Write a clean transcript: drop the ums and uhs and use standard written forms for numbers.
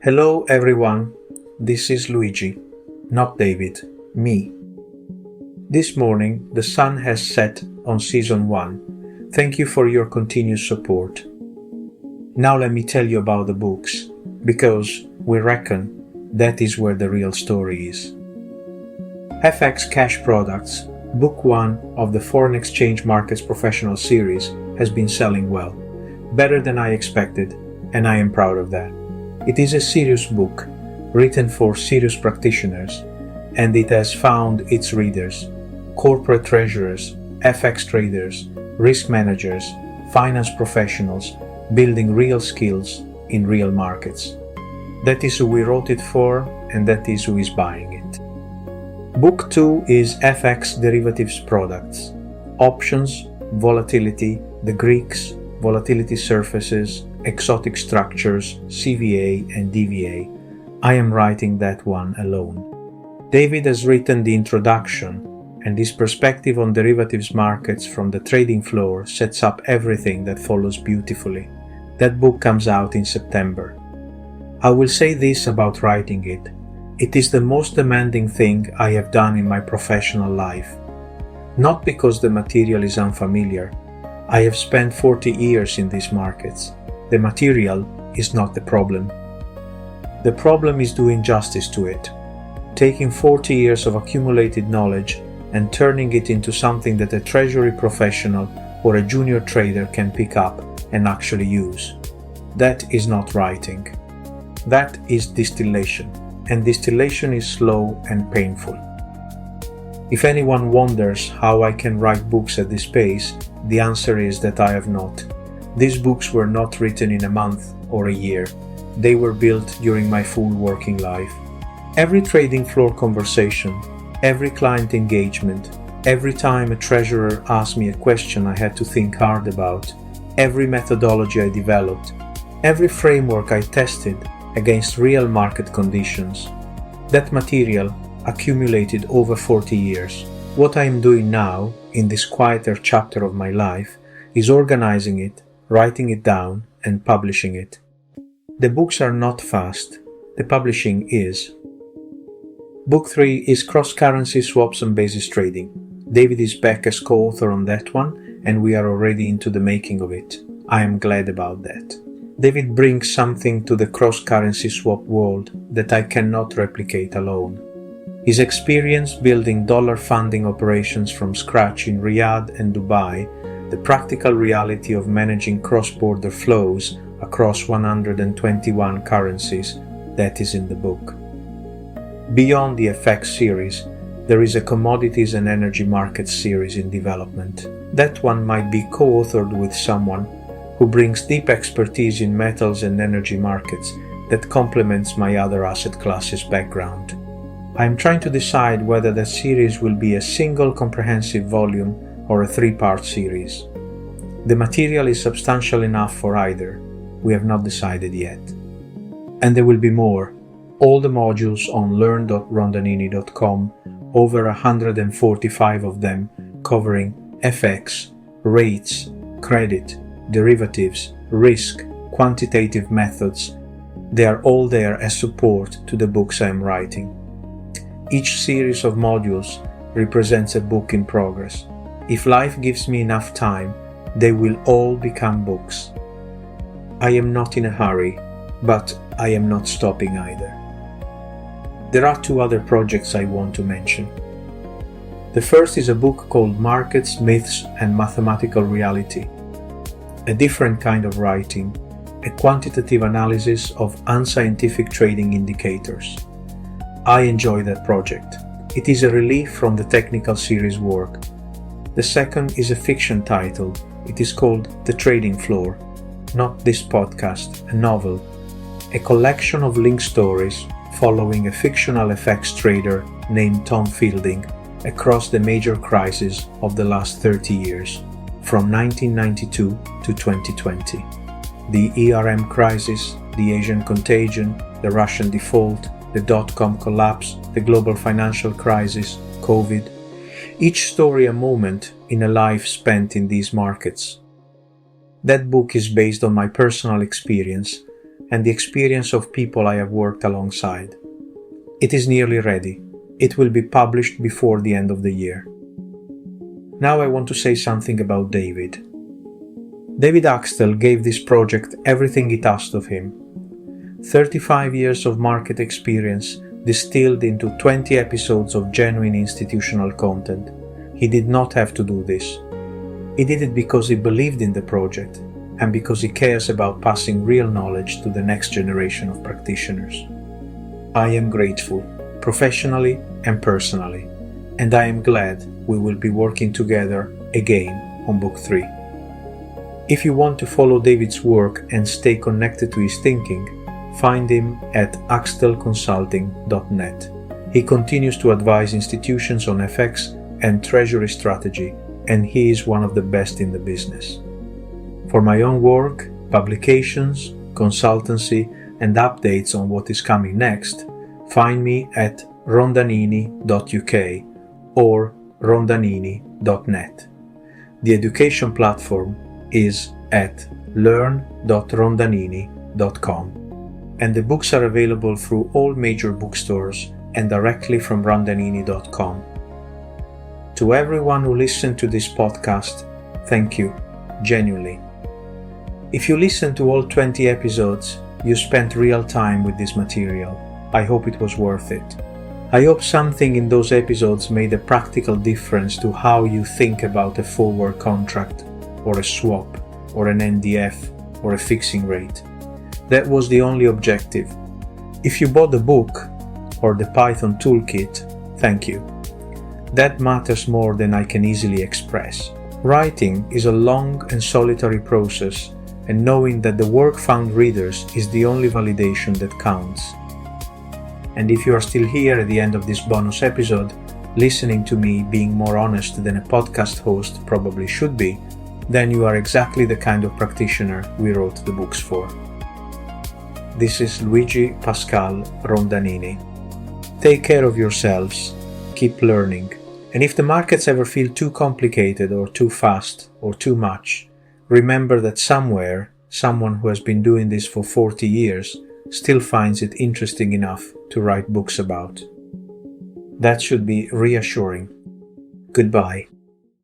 Hello everyone, this is Luigi, not David, me. This morning the sun has set on Season 1. Thank you for your continued support. Now let me tell you about the books, because we reckon that is where the real story is. FX Cash Products, Book 1 of the Foreign Exchange Markets Professional Series, has been selling well, better than I expected, and I am proud of that. It is a serious book, written for serious practitioners, and it has found its readers, corporate treasurers, FX traders, risk managers, finance professionals, building real skills in real markets. That is who we wrote it for, and that is who is buying it. Book 2 is FX Derivatives Products, Options, Volatility, the Greeks, Volatility Surfaces, Exotic Structures, CVA and DVA. I am writing that one alone. David has written the introduction, and his perspective on derivatives markets from the trading floor sets up everything that follows beautifully. That book comes out in September. I will say this about writing it. It is the most demanding thing I have done in my professional life. Not because the material is unfamiliar. I have spent 40 years in these markets. The material is not the problem. The problem is doing justice to it. Taking 40 years of accumulated knowledge and turning it into something that a treasury professional or a junior trader can pick up and actually use. That is not writing. That is distillation, and distillation is slow and painful. If anyone wonders how I can write books at this pace, the answer is that I have not. These books were not written in a month or a year. They were built during my full working life. Every trading floor conversation, every client engagement, every time a treasurer asked me a question I had to think hard about, every methodology I developed, every framework I tested against real market conditions. That material accumulated over 40 years. What I am doing now, in this quieter chapter of my life, is organizing it, writing it down, and publishing it. The books are not fast. The publishing is. Book 3 is Cross-Currency Swaps and Basis Trading. David is back as co-author on that one, and we are already into the making of it. I am glad about that. David brings something to the cross-currency swap world that I cannot replicate alone. His experience building dollar funding operations from scratch in Riyadh and Dubai, the practical reality of managing cross-border flows across 121 currencies, that is in the book. Beyond the FX series, there is a Commodities and Energy Markets series in development. That one might be co-authored with someone who brings deep expertise in metals and energy markets that complements my other asset classes background. I am trying to decide whether that series will be a single comprehensive volume or a 3-part series. The material is substantial enough for either. We have not decided yet. And there will be more. All the modules on learn.rondanini.com, over 145 of them covering FX, rates, credit, derivatives, risk, quantitative methods. They are all there as support to the books I am writing. Each series of modules represents a book in progress. If life gives me enough time, they will all become books. I am not in a hurry, but I am not stopping either. There are 2 other projects I want to mention. The first is a book called Markets, Myths and Mathematical Reality. A different kind of writing, a quantitative analysis of unscientific trading indicators. I enjoy that project. It is a relief from the technical series work. The second is a fiction title. It is called The Trading Floor, not this podcast, a novel, a collection of link stories following a fictional FX trader named Tom Fielding across the major crises of the last 30 years, from 1992 to 2020. The ERM crisis, the Asian contagion, the Russian default, the dot-com collapse, the global financial crisis, COVID. Each story a moment in a life spent in these markets. That book is based on my personal experience and the experience of people I have worked alongside. It is nearly ready. It will be published before the end of the year. Now I want to say something about David. David Axtell gave this project everything it asked of him. 35 years of market experience distilled into 20 episodes of genuine institutional content. He did not have to do this. He did it because he believed in the project and because he cares about passing real knowledge to the next generation of practitioners. I am grateful, professionally and personally, and I am glad we will be working together again on Book 3. If you want to follow David's work and stay connected to his thinking, find him at axtellconsulting.net. He continues to advise institutions on FX and treasury strategy, and he is one of the best in the business. For my own work, publications, consultancy, and updates on what is coming next, find me at rondanini.uk or rondanini.net. The education platform is at learn.rondanini.com, and the books are available through all major bookstores and directly from rondanini.com. To everyone who listened to this podcast, thank you, genuinely. If you listened to all 20 episodes, you spent real time with this material. I hope it was worth it. I hope something in those episodes made a practical difference to how you think about a forward contract, or a swap, or an NDF, or a fixing rate. That was the only objective. If you bought the book, or the Python toolkit, thank you. That matters more than I can easily express. Writing is a long and solitary process, and knowing that the work found readers is the only validation that counts. And if you are still here at the end of this bonus episode, listening to me being more honest than a podcast host probably should be, then you are exactly the kind of practitioner we wrote the books for. This is Luigi Pascal Rondanini. Take care of yourselves, keep learning, and if the markets ever feel too complicated or too fast or too much, remember that somewhere, someone who has been doing this for 40 years still finds it interesting enough to write books about. That should be reassuring. Goodbye.